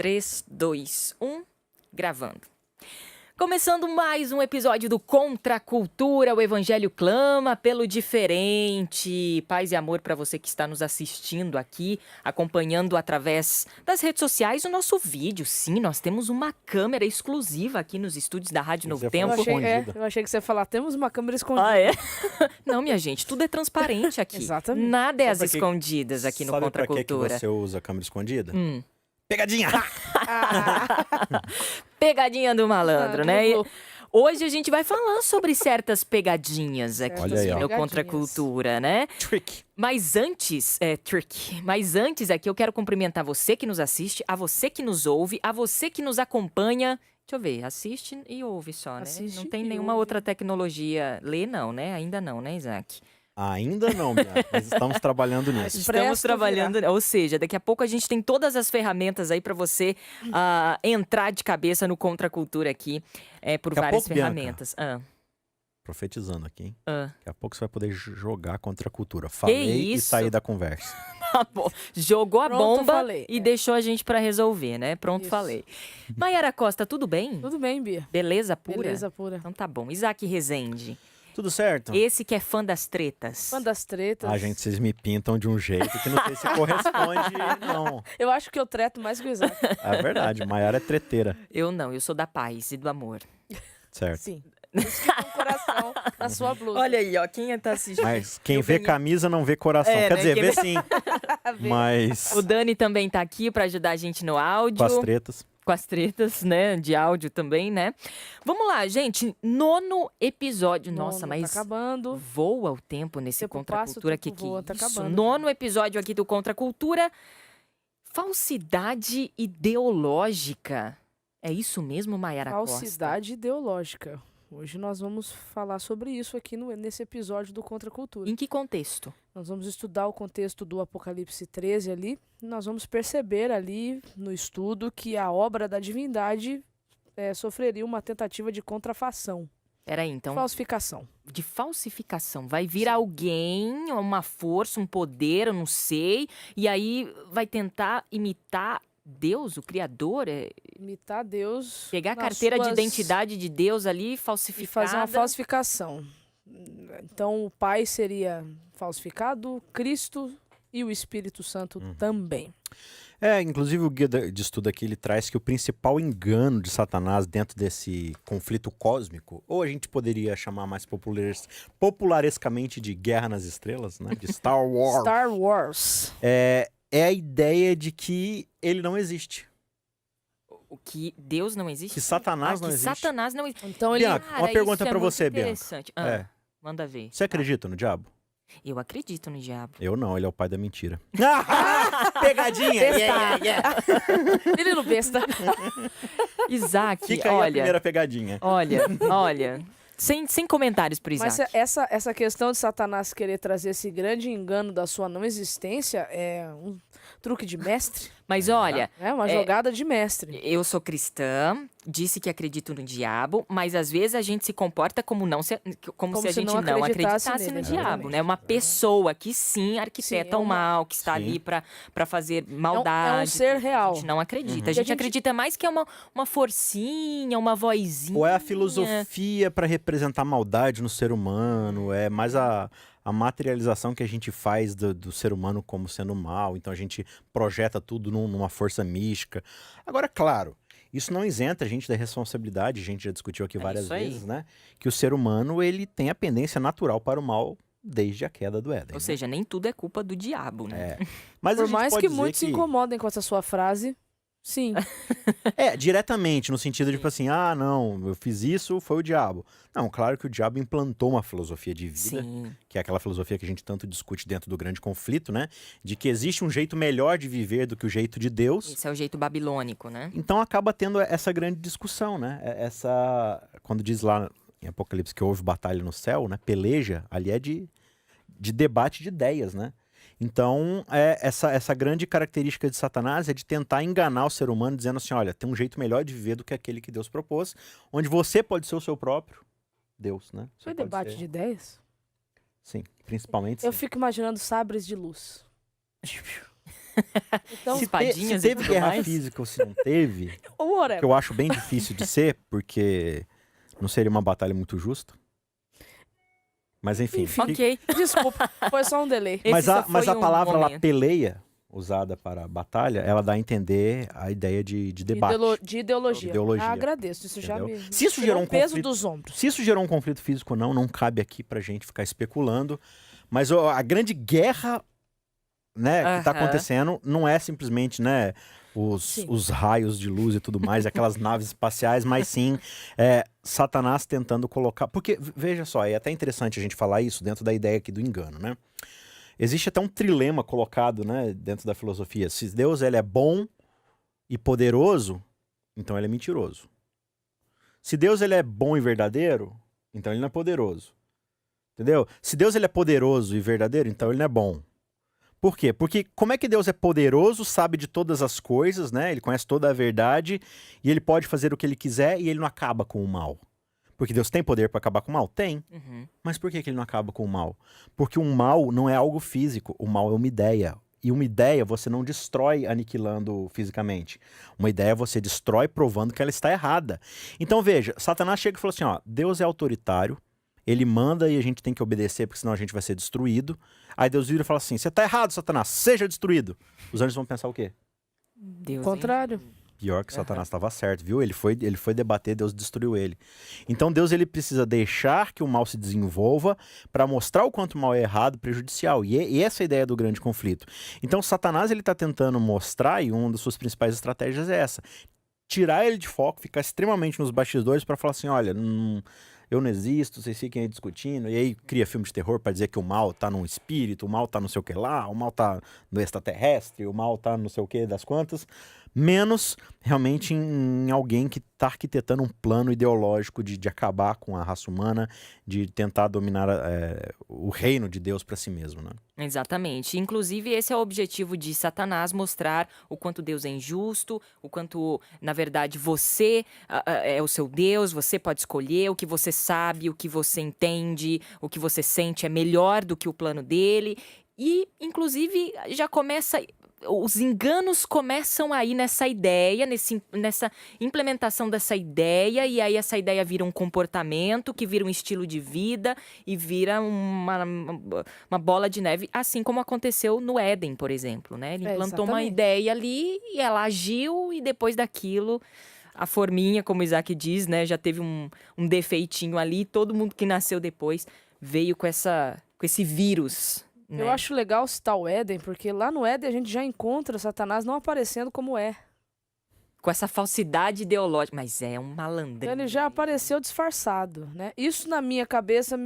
3, 2, 1, gravando. Começando mais um episódio do Contra a Cultura, o Evangelho clama pelo diferente. Paz e amor para você que está nos assistindo aqui, acompanhando através das redes sociais o nosso vídeo. Sim, nós temos uma câmera exclusiva aqui nos estúdios da Rádio Novo Tempo. Eu achei que você ia falar, temos uma câmera escondida. Ah, é? Não, minha gente, tudo é transparente aqui. Exatamente. Nada é às escondidas aqui no Contra a Sabe pra Cultura. que você usa a câmera escondida? Pegadinha! Pegadinha do malandro, né? E do hoje a gente vai falar sobre certas pegadinhas aqui Olha aí, ó. no Contra a Cultura, né? Trick! Mas antes, aqui eu quero cumprimentar você que nos assiste, a você que nos ouve, a você que nos acompanha. Deixa eu ver, assiste e ouve só, né? Assiste Não tem e nenhuma ouve. outra tecnologia. Lê não, né? Ainda não, né, Isaac? Ainda não, Bia, mas estamos trabalhando nisso. Estamos Presto trabalhando, ou seja, daqui a pouco a gente tem todas as ferramentas aí para você entrar de cabeça no Contra a Cultura aqui, por Daqui a várias pouco, Bianca. ferramentas. Profetizando aqui, hein? Ah. Daqui a pouco você vai poder jogar contra a cultura. Falei e isso? saí da conversa. Tá bom. Jogou a Pronto, bomba falei. e deixou a gente para resolver, né? Pronto, Isso. falei. Maiara Costa, tudo bem? Tudo bem, Bia. Beleza pura? Beleza pura. Então tá bom. Isaac Rezende, Tudo certo? esse que é fã das tretas. Fã das tretas. Ah, gente, vocês me pintam de um jeito que não sei se corresponde, não. Eu acho que eu treto mais que o Isaac. É verdade, Maiara é treteira. Eu não, eu sou da paz e do amor. Certo. Sim. Por isso que tem um coração na sua blusa. Olha aí, ó, quem tá assistindo. Mas quem Eu vê ganhei. camisa não vê coração. É, Quer né? dizer, Quem vê vê- sim, mas O Dani também tá aqui para ajudar a gente no áudio. com as tretas. Com as tretas, né? De áudio também, né? Vamos lá, gente. 9º episódio. Nossa, Nono, mas tá acabando. voa o tempo nesse Tempo Contra a passa, o Cultura. tempo Que voa, tá isso? acabando. 9º episódio aqui do Contra a Cultura. Falsidade ideológica. É isso mesmo, Maiara Costa? Falsidade ideológica. Hoje nós vamos falar sobre isso aqui nesse episódio do Contra a Cultura. Em que contexto? Nós vamos estudar o contexto do Apocalipse 13 ali. E nós vamos perceber ali no estudo que a obra da divindade sofreria uma tentativa de contrafação. Peraí, então, Falsificação. de falsificação. Vai vir alguém, uma força, um poder, eu não sei, e aí vai tentar imitar Deus, o Criador? Imitar Deus. Pegar a nas carteira de suas- identidade de Deus ali, E falsificada. fazer uma falsificação. Então o Pai seria falsificado, Cristo e o Espírito Santo também. Inclusive o guia de estudo aqui, ele traz que o principal engano de Satanás dentro desse conflito cósmico, ou a gente poderia chamar mais popularescamente de Guerra nas Estrelas, né? De Star Wars, Star Wars. é a ideia de que ele não existe. O que Deus não existe? Que Satanás que não existe. Satanás não existe. Então ele Bianca, uma pergunta isso é pra muito você, Bianca. interessante. É. Manda ver. Você acredita no diabo? Eu acredito no diabo. Eu não, ele é o pai da mentira. Pegadinha! Menino besta. Isaac, Fica aí a olha, primeira pegadinha. olha. Sem comentários pro Mas Isaac. essa questão de Satanás querer trazer esse grande engano da sua não existência é um truque de mestre. Mas olha, É uma jogada de mestre. eu sou cristã, disse que acredito no diabo, mas às vezes a gente se comporta como se a se gente não não acreditasse acreditasse no nele, diabo, exatamente. né? Uma pessoa que sim arquiteta Sim, é o uma- mal, que está Sim. ali pra fazer maldade. É um ser real. A gente não acredita. Uhum. A gente A gente- acredita mais que é uma forcinha, uma vozinha. Ou é a filosofia para representar maldade no ser humano, é mais a materialização que a gente faz do ser humano como sendo mal, então a gente projeta tudo numa força mística. Agora, claro, isso não isenta a gente da responsabilidade, a gente já discutiu aqui várias isso aí. vezes, né? Que o ser humano, ele tem a pendência natural para o mal desde a queda do Éden. Ou né? seja, nem tudo é culpa do diabo, né? Mas a Por gente mais pode que dizer muitos se incomodem com essa sua frase, sim. Diretamente, no sentido de, tipo assim, não, eu fiz isso, foi o diabo. Não, claro que o diabo implantou uma filosofia de vida, Sim. que é aquela filosofia que a gente tanto discute dentro do grande conflito, né? De que existe um jeito melhor de viver do que o jeito de Deus. Esse é o jeito babilônico, né? Então acaba tendo essa grande discussão, né? Quando diz lá em Apocalipse que houve batalha no céu, né? Peleja, ali é de debate de ideias, né? Então, essa grande característica de Satanás é de tentar enganar o ser humano, dizendo assim, olha, tem um jeito melhor de viver do que aquele que Deus propôs, onde você pode ser o seu próprio Deus, né? Você Foi pode debate ser- de ideias? Sim, principalmente Eu sim. fico imaginando sabres de luz. Então, Se espadinhas e teve tudo guerra mais. física ou se não teve, ou whatever. que eu acho bem difícil de ser, porque não seria uma batalha muito justa. Mas enfim. Enfim. Ok. Desculpa, foi só um delay. Esse Mas só mas foi a um palavra lá, momento. peleia, usada para batalha, ela dá a entender a ideia de debate. De ideologia. Ideologia. Ah, agradeço, isso já Entendeu? me Se isso tirou gerou um peso conflito- dos ombros. Se isso gerou um conflito físico ou não, não cabe aqui pra gente ficar especulando. Mas a grande guerra, né, que tá Aham. acontecendo não é simplesmente, né, Sim. os raios de luz e tudo mais, aquelas naves espaciais, mas sim Satanás tentando colocar. Porque, veja só, é até interessante a gente falar isso dentro da ideia aqui do engano, né? Existe até um trilema colocado, né, dentro da filosofia. Se Deus ele é bom e poderoso, então ele é mentiroso. Se Deus ele é bom e verdadeiro, então ele não é poderoso. Entendeu? Se Deus ele é poderoso e verdadeiro, então ele não é bom. Por quê? Porque como é que Deus é poderoso, sabe de todas as coisas, né? Ele conhece toda a verdade e ele pode fazer o que ele quiser e ele não acaba com o mal. Porque Deus tem poder para acabar com o mal? Tem. Uhum. Mas por que ele não acaba com o mal? Porque o mal não é algo físico, o mal é uma ideia. E uma ideia você não destrói aniquilando fisicamente. Uma ideia você destrói provando que ela está errada. Então veja, Satanás chega e fala assim, ó, Deus é autoritário, ele manda e a gente tem que obedecer porque senão a gente vai ser destruído. Aí Deus vira e fala assim, você está errado, Satanás, seja destruído. Os anjos vão pensar o quê? Deus, Contrário. Pior que Satanás estava certo, viu? Ele foi debater, Deus destruiu ele. Então Deus ele precisa deixar que o mal se desenvolva para mostrar o quanto o mal é errado, prejudicial. E essa é a ideia do grande conflito. Então Satanás ele está tentando mostrar, e uma das suas principais estratégias é essa. Tirar ele de foco, ficar extremamente nos bastidores para falar assim, olha, eu não existo, vocês fiquem aí discutindo. E aí cria filme de terror para dizer que o mal tá num espírito, o mal tá não sei o que lá, o mal tá no extraterrestre, o mal tá não sei o que das quantas. Menos realmente em alguém que está arquitetando um plano ideológico de acabar com a raça humana, de tentar dominar o reino de Deus para si mesmo, né? Exatamente. Inclusive, esse é o objetivo de Satanás, mostrar o quanto Deus é injusto, o quanto, na verdade, você é o seu Deus, você pode escolher o que você sabe, o que você entende, o que você sente é melhor do que o plano dele. E, inclusive, já começa... Os enganos começam aí nessa ideia, nessa implementação dessa ideia, e aí essa ideia vira um comportamento, que vira um estilo de vida e vira uma bola de neve, assim como aconteceu no Éden, por exemplo, né? Ele implantou uma exatamente. ideia ali e ela agiu, e depois daquilo, a forminha, como o Isaac diz, né? Já teve um defeitinho ali, todo mundo que nasceu depois veio com esse vírus. Eu Né? acho legal citar o Éden, porque lá no Éden a gente já encontra Satanás não aparecendo como é. Com essa falsidade ideológica. Mas é um malandrinho. Ele já apareceu disfarçado, né? Isso na minha cabeça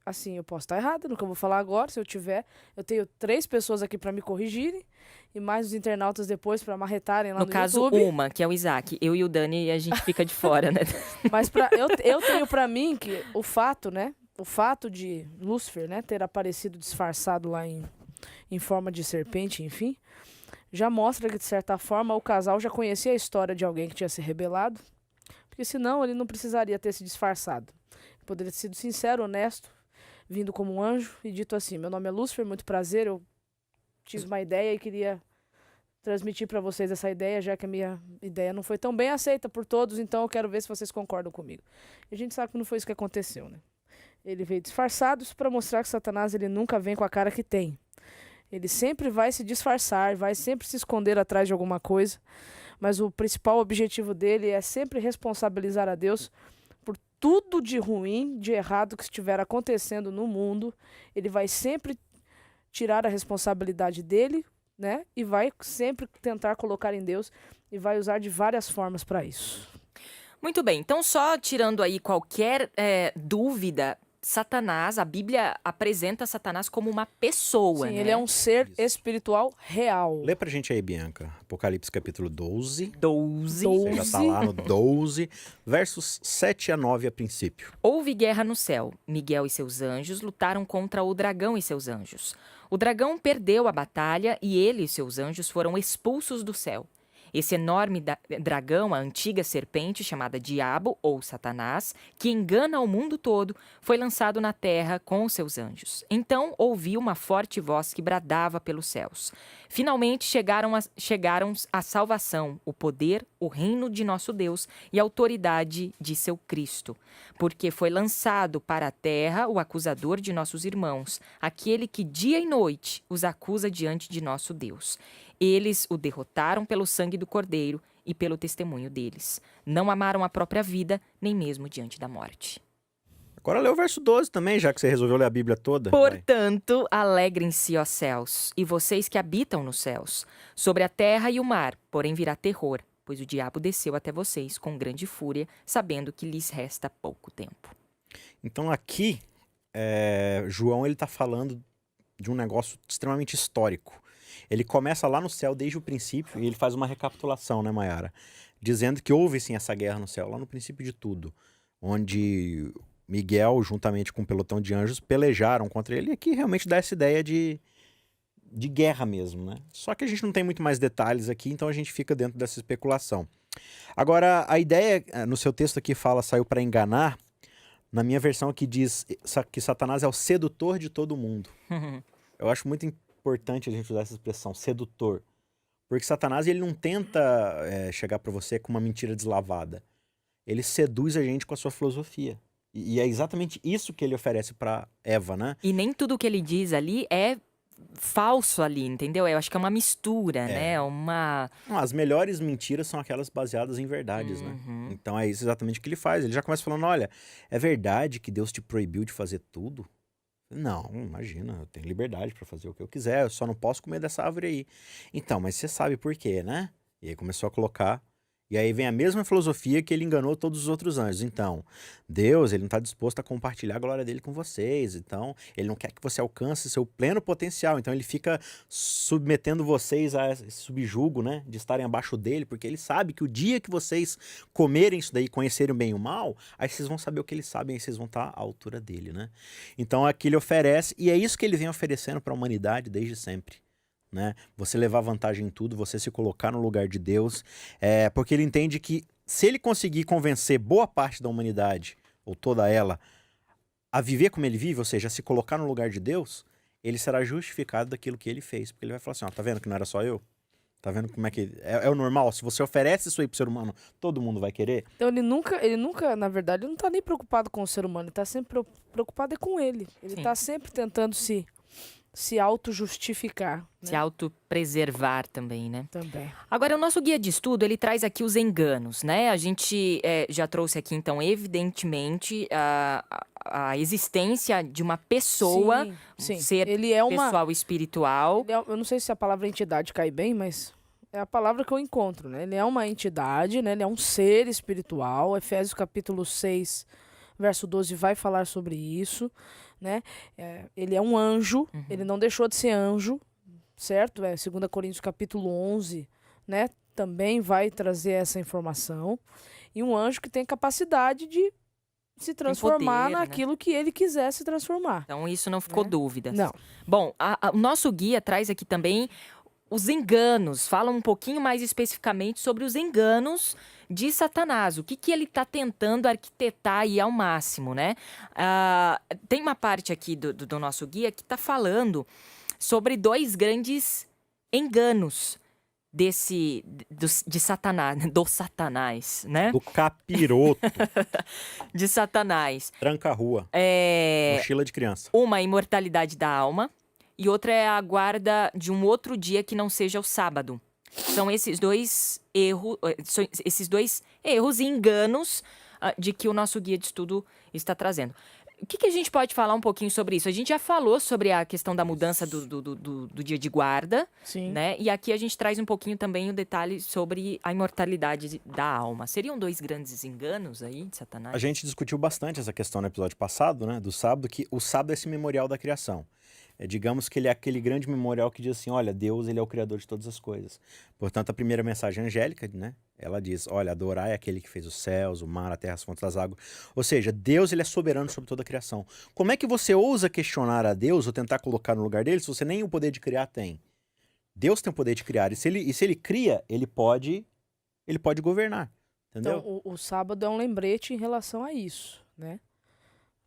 assim, eu posso estar errado no que eu vou falar agora, se eu tiver. Eu tenho 3 pessoas aqui para me corrigirem e mais os internautas depois para marretarem lá no caso, YouTube. uma, que é o Isaac. Eu e o Dani, a gente fica de fora, né? Mas eu tenho para mim que o fato, né? O fato de Lúcifer, né, ter aparecido disfarçado lá em forma de serpente, enfim, já mostra que, de certa forma, o casal já conhecia a história de alguém que tinha se rebelado, porque senão ele não precisaria ter se disfarçado. Ele poderia ter sido sincero, honesto, vindo como um anjo e dito assim, meu nome é Lúcifer, muito prazer, eu tive uma ideia e queria transmitir para vocês essa ideia, já que a minha ideia não foi tão bem aceita por todos, então eu quero ver se vocês concordam comigo. E a gente sabe que não foi isso que aconteceu, né? Ele veio disfarçado para mostrar que Satanás ele nunca vem com a cara que tem. Ele sempre vai se disfarçar, vai sempre se esconder atrás de alguma coisa, mas o principal objetivo dele é sempre responsabilizar a Deus por tudo de ruim, de errado que estiver acontecendo no mundo. Ele vai sempre tirar a responsabilidade dele, né? E vai sempre tentar colocar em Deus e vai usar de várias formas para isso. Muito bem, então só tirando aí qualquer dúvida, Satanás, a Bíblia apresenta Satanás como uma pessoa, Sim, né? ele é um ser Isso. espiritual real. Lê pra gente aí, Bianca. Apocalipse capítulo 12. 12. Você já tá lá no 12, versos 7 a 9 a princípio. Houve guerra no céu. Miguel e seus anjos lutaram contra o dragão e seus anjos. O dragão perdeu a batalha e ele e seus anjos foram expulsos do céu. Esse enorme dragão, a antiga serpente chamada Diabo ou Satanás, que engana o mundo todo, foi lançado na terra com os seus anjos. Então ouvi uma forte voz que bradava pelos céus. Finalmente chegaram a salvação, o poder, o reino de nosso Deus e a autoridade de seu Cristo. Porque foi lançado para a terra o acusador de nossos irmãos, aquele que dia e noite os acusa diante de nosso Deus. Eles o derrotaram pelo sangue do Cordeiro e pelo testemunho deles. Não amaram a própria vida, nem mesmo diante da morte. Agora lê o verso 12 também, já que você resolveu ler a Bíblia toda. Portanto, alegrem-se, ó céus, e vocês que habitam nos céus. Sobre a terra e o mar, porém virá terror, pois o diabo desceu até vocês com grande fúria, sabendo que lhes resta pouco tempo. Então aqui, João ele está falando de um negócio extremamente histórico. Ele começa lá no céu desde o princípio e ele faz uma recapitulação, né, Mayara? Dizendo que houve sim essa guerra no céu, lá no princípio de tudo, onde Miguel, juntamente com um pelotão de anjos, pelejaram contra ele. E aqui realmente dá essa ideia de guerra mesmo, né? Só que a gente não tem muito mais detalhes aqui, então a gente fica dentro dessa especulação. Agora, a ideia, no seu texto aqui fala, saiu para enganar. Na minha versão aqui diz que Satanás é o sedutor de todo mundo. Eu acho muito importante a gente usar essa expressão, sedutor. Porque Satanás ele não tenta chegar para você com uma mentira deslavada. Ele seduz a gente com a sua filosofia. E é exatamente isso que ele oferece para Eva, né? E nem tudo que ele diz ali é falso ali, entendeu? Eu acho que é uma mistura, né? Não, as melhores mentiras são aquelas baseadas em verdades, né? Então é isso exatamente que ele faz. Ele já começa falando, olha, é verdade que Deus te proibiu de fazer tudo? Não, imagina, eu tenho liberdade para fazer o que eu quiser, eu só não posso comer dessa árvore aí. Então, mas você sabe por quê, né? E aí começou a colocar. E aí vem a mesma filosofia que ele enganou todos os outros anjos. Então, Deus, ele não está disposto a compartilhar a glória dele com vocês. Então, ele não quer que você alcance seu pleno potencial. Então, ele fica submetendo vocês a esse subjugo, né? De estarem abaixo dele, porque ele sabe que o dia que vocês comerem isso daí, conhecerem o bem e o mal, aí vocês vão saber o que eles sabem, aí vocês vão estar à altura dele, né? Então, aqui ele oferece, e é isso que ele vem oferecendo para a humanidade desde sempre. Né? Você levar vantagem em tudo, você se colocar no lugar de Deus, porque ele entende que se ele conseguir convencer boa parte da humanidade, ou toda ela, a viver como ele vive, ou seja, a se colocar no lugar de Deus, ele será justificado daquilo que ele fez, porque ele vai falar assim, ó, tá vendo que não era só eu? Tá vendo como é que é o normal? Se você oferece isso aí pro ser humano, todo mundo vai querer? Então ele nunca, na verdade, ele não tá nem preocupado com o ser humano, ele tá sempre preocupado com ele. Ele tá sempre tentando se auto-justificar. Né? Se autopreservar também, né? Também. Agora, o nosso guia de estudo, ele traz aqui os enganos, né? A gente já trouxe aqui, então, evidentemente, a existência de uma pessoa, sim. um ser ele é pessoal espiritual. Eu não sei se a palavra entidade cai bem, mas é a palavra que eu encontro, né? Ele é uma entidade, né? Ele é um ser espiritual. Efésios capítulo 6, verso 12 vai falar sobre isso. Né? Ele é um anjo, ele não deixou de ser anjo, certo? 2 Coríntios capítulo 11, né? Também vai trazer essa informação. E um anjo que tem capacidade de se transformar poder, naquilo, né? Que ele quiser se transformar. Então, isso não ficou dúvidas. Não. Bom, o nosso guia traz aqui também os enganos. Fala um pouquinho mais especificamente sobre os enganos de Satanás. O que ele está tentando arquitetar aí ao máximo, né? Tem uma parte aqui do nosso guia que está falando sobre 2 grandes enganos de Satanás, do Satanás, né? Do capiroto. De Satanás. Tranca-rua. Mochila de criança. Uma, a imortalidade da alma. E outra é a guarda de um outro dia que não seja o sábado. São esses dois erros e enganos de que o nosso guia de estudo está trazendo. O que a gente pode falar um pouquinho sobre isso? A gente já falou sobre a questão da mudança do dia de guarda, Sim. Né? E aqui a gente traz um pouquinho também o detalhe sobre a imortalidade da alma. Seriam 2 grandes enganos aí de Satanás? A gente discutiu bastante essa questão no episódio passado, né, do sábado, que o sábado é esse memorial da criação. Digamos que ele é aquele grande memorial que diz assim, olha, Deus ele é o criador de todas as coisas. Portanto, a primeira mensagem angélica, né, ela diz, olha, adorar é aquele que fez os céus, o mar, a terra, as fontes das águas. Ou seja, Deus ele é soberano sobre toda a criação. Como é que você ousa questionar a Deus ou tentar colocar no lugar dele se você nem o poder de criar tem? Deus tem o poder de criar. E se ele cria, ele pode governar. Entendeu? Então, o sábado é um lembrete em relação a isso, né?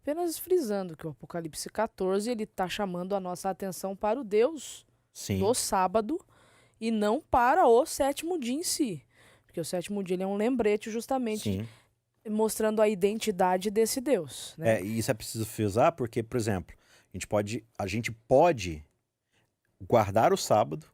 Apenas frisando que o Apocalipse 14, ele está chamando a nossa atenção para o Deus Sim. do sábado e não para o sétimo dia em si. Porque o sétimo dia ele é um lembrete justamente Sim. mostrando a identidade desse Deus, né? E isso é preciso frisar porque, por exemplo, a gente pode guardar o sábado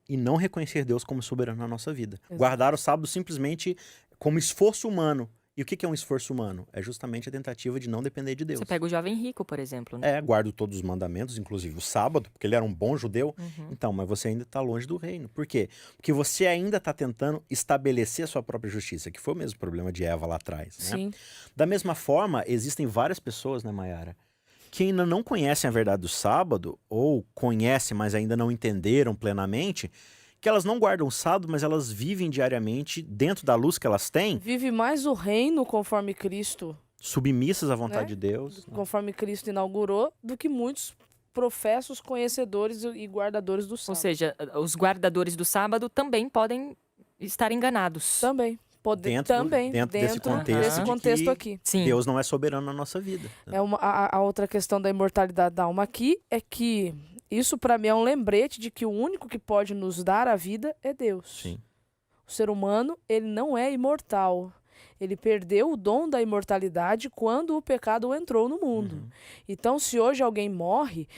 e não reconhecer Deus como soberano na nossa vida. Exato. Guardar o sábado simplesmente como esforço humano. E o que é um esforço humano? É justamente a tentativa de não depender de Deus. Você pega o jovem rico, por exemplo, né? Guardo todos os mandamentos, inclusive o sábado, porque ele era um bom judeu. Então, mas você ainda está longe do reino. Por quê? Porque você ainda está tentando estabelecer a sua própria justiça, que foi o mesmo problema de Eva lá atrás, né? Sim. Da mesma forma, existem várias pessoas, né, Mayara, que ainda não conhecem a verdade do sábado, ou conhecem, mas ainda não entenderam plenamente, que elas não guardam o sábado, mas elas vivem diariamente dentro da luz que elas têm, Vive mais o reino conforme Cristo, submissas à vontade Né? de Deus. conforme Cristo inaugurou, do que muitos professos conhecedores e guardadores do Ou sábado. seja, os guardadores do sábado também podem estar enganados. Também. Dentro desse contexto de que aqui. Sim. Deus não é soberano na nossa vida. A outra questão da imortalidade da alma aqui é que isso para mim é um lembrete de que o único que pode nos dar a vida é Deus. Sim. O ser humano, ele não é imortal. Ele perdeu o dom da imortalidade quando o pecado entrou no mundo. Então, se hoje alguém morre,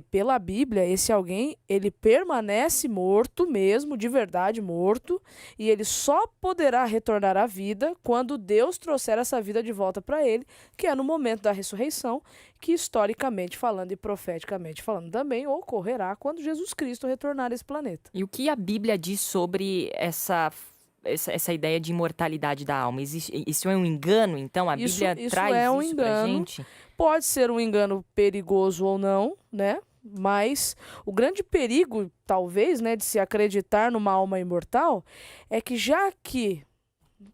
pela Bíblia, esse alguém, ele permanece morto mesmo, de verdade morto, e ele só poderá retornar à vida quando Deus trouxer essa vida de volta para ele, que é no momento da ressurreição, que historicamente falando e profeticamente falando também ocorrerá quando Jesus Cristo retornar a esse planeta. E o que a Bíblia diz sobre essa ideia de imortalidade da alma? Isso é um engano, então? A Bíblia Isso traz é um isso pra engano. gente? Pode ser um engano perigoso ou não, né? Mas o grande perigo, talvez, né, de se acreditar numa alma imortal é que já que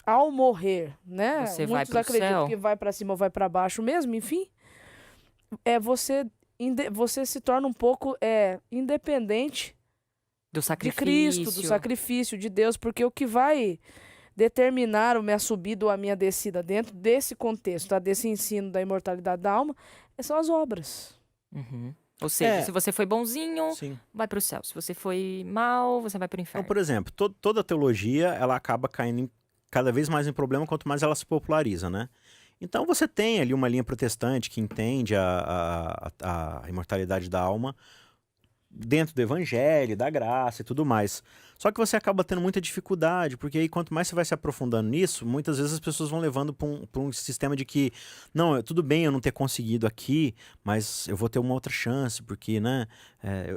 ao morrer, né, Você vai muitos pro acreditam céu. que vai para cima ou vai para baixo mesmo, enfim, você se torna um pouco independente Do de sacrifício. Cristo, do sacrifício de Deus, porque o que vai determinar a minha subida ou a minha descida dentro desse contexto, tá, desse ensino da imortalidade da alma, são as obras. Uhum. Ou seja, se você foi bonzinho, Sim. vai pro céu. Se você foi mal, você vai pro Então, inferno. por exemplo, toda a teologia, ela acaba caindo cada vez mais em problema quanto mais ela se populariza, né? Então você tem ali uma linha protestante que entende a imortalidade da alma dentro do evangelho, da graça e tudo mais. Só que você acaba tendo muita dificuldade, porque aí quanto mais você vai se aprofundando nisso, muitas vezes as pessoas vão levando para um sistema de que, não, tudo bem eu não ter conseguido aqui, mas eu vou ter uma outra chance, porque, né,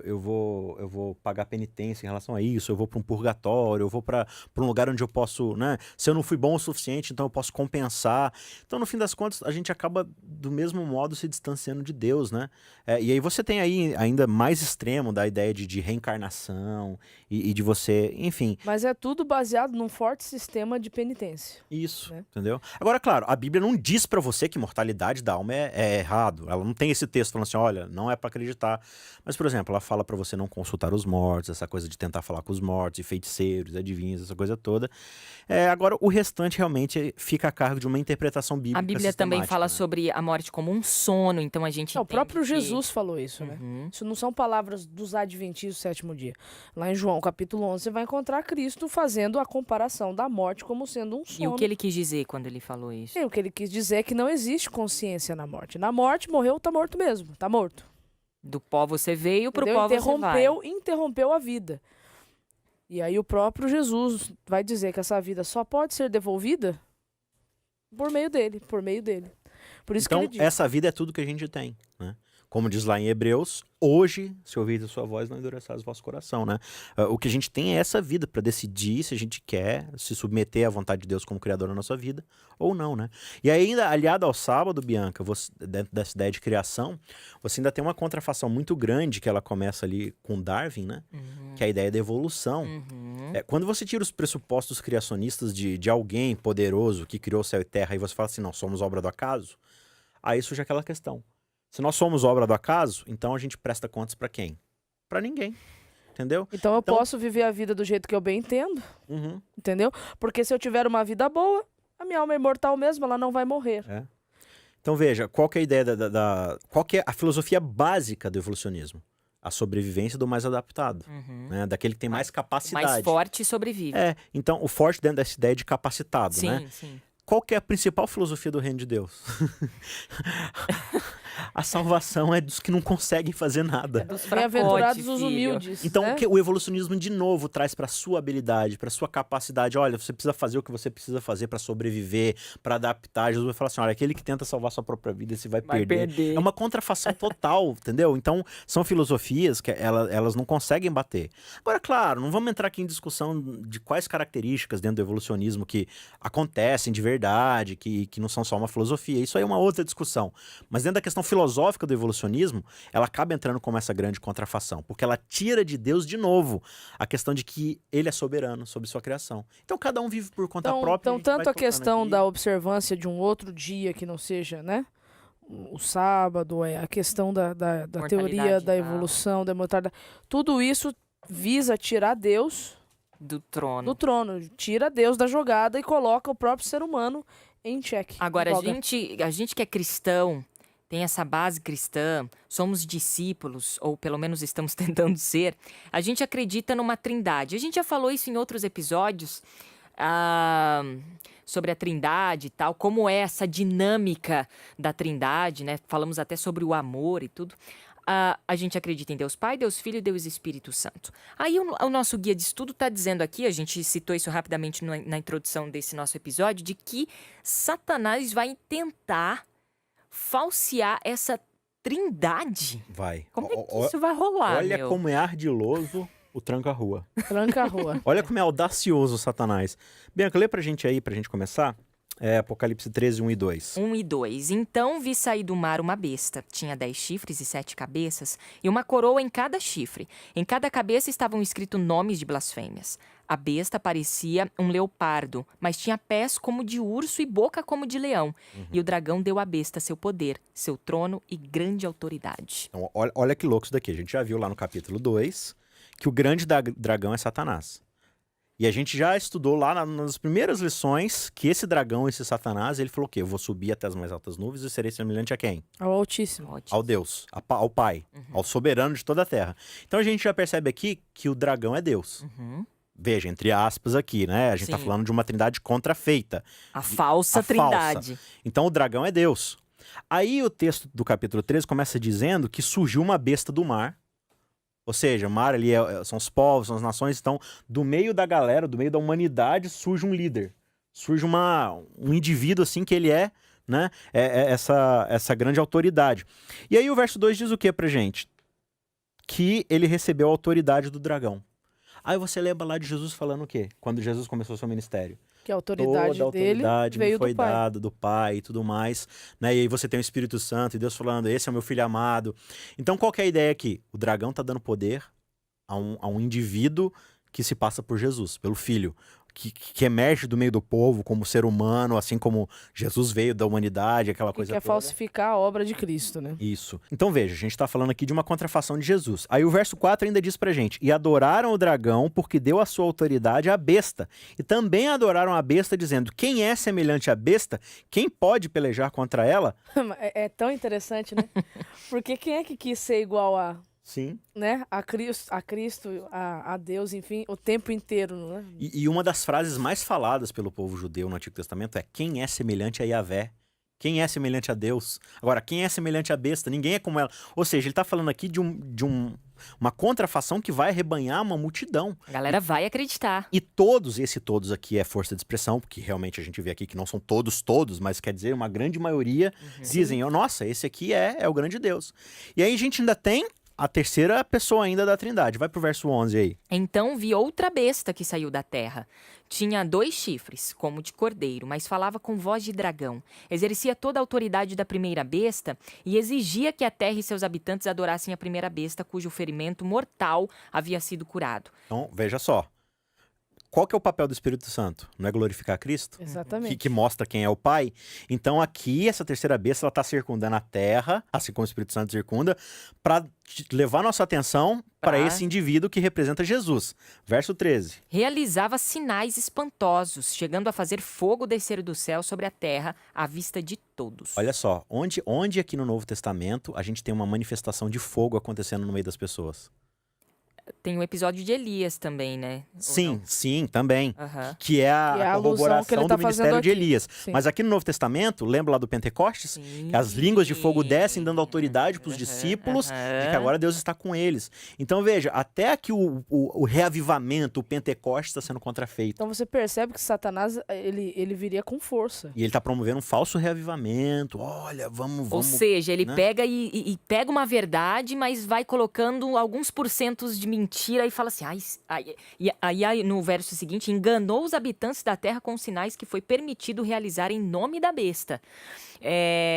eu vou pagar penitência em relação a isso, eu vou para um purgatório, eu vou para um lugar onde eu posso, né, se eu não fui bom o suficiente, então eu posso compensar. Então, no fim das contas, a gente acaba do mesmo modo se distanciando de Deus, né? E aí você tem aí ainda mais extremo da ideia de reencarnação e de você, enfim. Mas é tudo baseado num forte sistema de penitência. Isso, né? entendeu? Agora, claro, a Bíblia não diz pra você que mortalidade da alma é errado. Ela não tem esse texto falando assim, olha, não é pra acreditar. Mas, por exemplo, ela fala pra você não consultar os mortos, essa coisa de tentar falar com os mortos, e feiticeiros, adivinhos, essa coisa toda. Agora, o restante realmente fica a cargo de uma interpretação bíblica. A Bíblia também fala né? sobre a morte como um sono, então a gente Não, o entende próprio que- Jesus falou isso, né? Uhum. Isso não são palavras dos adventistas do sétimo dia. Lá em João, capítulo 11, você vai encontrar Cristo fazendo a comparação da morte como sendo um sono. E o que ele quis dizer quando ele falou isso? E o que ele quis dizer é que não existe consciência na morte. Na morte, morreu, tá morto mesmo. Tá morto. Do pó você veio, pro Entendeu? pó você vai. Interrompeu a vida. E aí o próprio Jesus vai dizer que essa vida só pode ser devolvida por meio dele. Por isso que Então, ele diz. essa vida é tudo que a gente tem, né? Como diz lá em Hebreus, hoje, se ouvirdes a sua voz, não endureçais o vosso coração, né? O que a gente tem é essa vida para decidir se a gente quer se submeter à vontade de Deus como Criador na nossa vida ou não, né? E aí, ainda aliado ao sábado, Bianca, dentro dessa ideia de criação, você ainda tem uma contrafação muito grande que ela começa ali com Darwin, né? Que é a ideia da evolução. Quando você tira os pressupostos criacionistas de alguém poderoso que criou céu e terra e você fala assim, não, somos obra do acaso, aí surge aquela questão. Se nós somos obra do acaso, então a gente presta contas para quem? Para ninguém. entendeu? Então eu Então- posso viver a vida do jeito que eu bem entendo, Uhum. entendeu? Porque se eu tiver uma vida boa, a minha alma é imortal mesmo, ela não vai morrer. É. Então veja, qual que é a ideia qual que é a filosofia básica do evolucionismo? A sobrevivência do mais adaptado, Uhum. né? Daquele que tem mais Mais capacidade. forte sobrevive. É, então o forte dentro dessa ideia de capacitado, Sim, né? sim. Qual que é a principal filosofia do reino de Deus? A salvação é dos que não conseguem fazer nada. Dos Bem-aventurados fracotes, os filho. humildes. Então, né? o que o evolucionismo, de novo, traz para sua habilidade, para sua capacidade. Olha, você precisa fazer o que você precisa fazer para sobreviver, para adaptar. Jesus vai falar assim: olha, aquele que tenta salvar sua própria vida, você vai perder. É uma contrafação total, entendeu? Então, são filosofias que elas não conseguem bater. Agora, claro, não vamos entrar aqui em discussão de quais características dentro do evolucionismo que acontecem de verdade, que não são só uma filosofia. Isso aí é uma outra discussão. Mas dentro da questão filosófica do evolucionismo, ela acaba entrando como essa grande contrafação, porque ela tira de Deus de novo a questão de que ele é soberano sobre sua criação. Então cada um vive por conta própria. Então, gente vai tanto a tocando questão aqui. da observância de um outro dia que não seja, né? O sábado, a questão da teoria da Mortalidade, evolução, da imortalidade. Tudo isso visa tirar Deus Do trono. do trono, tira Deus da jogada e coloca o próprio ser humano em xeque. Agora, em a voga. gente que é cristão, tem essa base cristã, somos discípulos, ou pelo menos estamos tentando ser, a gente acredita numa trindade. A gente já falou isso em outros episódios, sobre a trindade e tal, como é essa dinâmica da trindade, né? Falamos até sobre o amor e tudo. A gente acredita em Deus Pai, Deus Filho e Deus Espírito Santo. Aí o nosso guia de estudo está dizendo aqui, a gente citou isso rapidamente na introdução desse nosso episódio, de que Satanás vai tentar falsear essa trindade. Vai. Como é que isso vai rolar, Olha meu? como é ardiloso o tranca-rua. Tranca a rua. Olha como é audacioso o Satanás. Bianca, lê pra gente aí, pra gente começar. Apocalipse 13, 1 e 2. 1 e 2. Então vi sair do mar uma besta. Tinha 10 chifres e 7 cabeças, e uma coroa em cada chifre. Em cada cabeça estavam escritos nomes de blasfêmias. A besta parecia um leopardo, mas tinha pés como de urso e boca como de leão. E o dragão deu à besta seu poder, seu trono e grande autoridade. Então, olha que louco isso daqui. A gente já viu lá no capítulo 2 que o grande dragão é Satanás. E a gente já estudou lá nas primeiras lições que esse dragão, esse Satanás, ele falou o quê? Eu vou subir até as mais altas nuvens e serei semelhante a quem? Ao Altíssimo. Ótimo. Ao Deus, ao Pai, ao soberano de toda a terra. Então a gente já percebe aqui que o dragão é Deus. Uhum. Veja, entre aspas aqui, né? A gente tá Sim. falando de uma trindade contrafeita. A falsa A trindade. Então o dragão é Deus. Aí o texto do capítulo 13 começa dizendo que surgiu uma besta do mar. Ou seja, o mar ali são os povos, são as nações. Então, do meio da galera, do meio da humanidade, surge um líder. Surge um indivíduo assim que ele é, né? Essa grande autoridade. E aí o verso 2 diz o que pra gente? Que ele recebeu a autoridade do dragão. Aí você lembra lá de Jesus falando o quê? Quando Jesus começou o seu ministério. Que a autoridade Toda a dele autoridade me veio foi do Pai. dada do Pai e tudo mais, né? E aí você tem o Espírito Santo e Deus falando, esse é o meu filho amado. Então qual que é a ideia aqui? O dragão tá dando poder a um indivíduo que se passa por Jesus, pelo Filho, que emerge do meio do povo como ser humano, assim como Jesus veio da humanidade, aquela Que coisa quer toda. falsificar a obra de Cristo, né? Isso. Então veja, a gente tá falando aqui de uma contrafação de Jesus. Aí o verso 4 ainda diz pra gente: e adoraram o dragão porque deu a sua autoridade à besta. E também adoraram a besta dizendo, quem é semelhante à besta? Quem pode pelejar contra ela? É tão interessante, né? Porque quem é que quis ser igual Sim. né? A Cristo, a Deus, enfim, o tempo inteiro, né? E uma das frases mais faladas pelo povo judeu no Antigo Testamento é quem é semelhante a Yahvé? Quem é semelhante a Deus? Agora, quem é semelhante à besta? Ninguém é como ela. Ou seja, ele está falando aqui de uma contrafação que vai arrebanhar uma multidão. A galera vai acreditar. E esse todos aqui é força de expressão, porque realmente a gente vê aqui que não são todos, mas quer dizer, uma grande maioria dizem, nossa, esse aqui é o grande Deus. E aí a gente ainda tem a terceira pessoa ainda da Trindade. Vai pro verso 11 aí. Então vi outra besta que saiu da terra. Tinha 2 chifres, como de cordeiro, mas falava com voz de dragão. Exercia toda a autoridade da primeira besta e exigia que a terra e seus habitantes adorassem a primeira besta, cujo ferimento mortal havia sido curado. Então, veja só. qual que é o papel do Espírito Santo? Não é glorificar Cristo? Exatamente. Que mostra quem é o Pai. Então aqui, essa terceira besta, ela está circundando a Terra, assim como o Espírito Santo circunda, para levar nossa atenção para Pra- esse indivíduo que representa Jesus. Verso 13. Realizava sinais espantosos, chegando a fazer fogo descer do céu sobre a terra à vista de todos. Olha só, onde aqui no Novo Testamento a gente tem uma manifestação de fogo acontecendo no meio das pessoas? Tem um episódio de Elias também, né? Ou Sim, não? sim, também. Aham. Que é Que é a a alusão corroboração que ele tá do ministério fazendo de aqui. Elias. Sim. Mas aqui no Novo Testamento, lembra lá do Pentecostes? Que as línguas de fogo descem, dando autoridade para os discípulos, de que agora Deus está com eles. Então veja, até aqui o reavivamento, o Pentecostes está sendo contrafeito. Então você percebe que Satanás, ele viria com força. E ele está promovendo um falso reavivamento. Olha, vamos... Ou seja, ele né? pega e pega uma verdade, mas vai colocando alguns porcentos de mentira e fala assim, aí no verso seguinte, enganou os habitantes da terra com sinais que foi permitido realizar em nome da besta.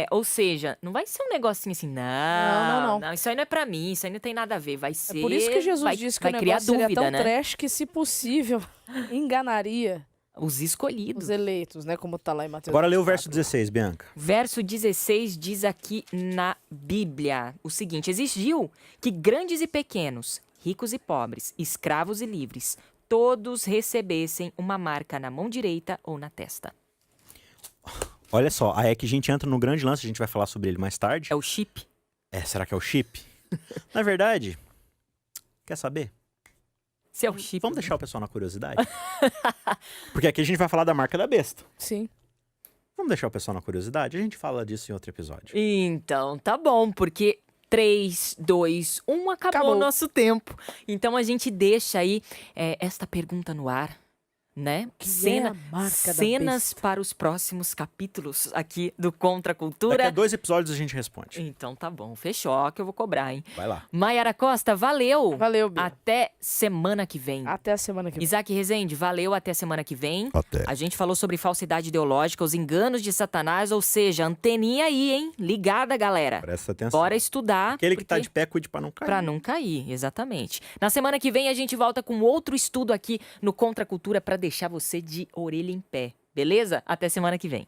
Ou seja, não vai ser um negocinho assim, não, isso aí não é pra mim, isso aí não tem nada a ver, vai ser... É por isso que Jesus vai, disse que vai o criar negócio seria dúvida, tão né? trash que, se possível, enganaria Os escolhidos. os eleitos, né? Como tá lá em Mateus Agora lê o 24. verso 16, Bianca. Verso 16 diz aqui na Bíblia o seguinte: exigiu que grandes e pequenos, ricos e pobres, escravos e livres, todos recebessem uma marca na mão direita ou na testa. Olha só, aí é que a gente entra no grande lance, a gente vai falar sobre ele mais tarde. É o chip? Será que é o chip? Na verdade, quer saber? Se é o chip. Vamos deixar o pessoal na curiosidade? Porque aqui a gente vai falar da marca da besta. Sim. Vamos deixar o pessoal na curiosidade? A gente fala disso em outro episódio. Então, tá bom, porque 3, 2, 1, acabou o nosso tempo. Então a gente deixa aí esta pergunta no ar, né? Que é a marca da cenas besta? para os próximos capítulos aqui do Contra a Cultura. Daqui a 2 episódios a gente responde. Então tá bom, fechou, que eu vou cobrar, hein? Vai lá. Maiara Costa, valeu! Valeu, Bia. Até semana que vem. Até a semana que vem. Isaac Rezende, valeu, até semana que vem. Até. A gente falou sobre falsidade ideológica, os enganos de Satanás, ou seja, anteninha aí, hein? Ligada, galera. Presta atenção. Bora estudar. Aquele que tá porque- de pé, cuide pra não cair. Pra não cair, exatamente. Na semana que vem a gente volta com outro estudo aqui no Contra a Cultura pra deixar você de orelha em pé, beleza? Até semana que vem.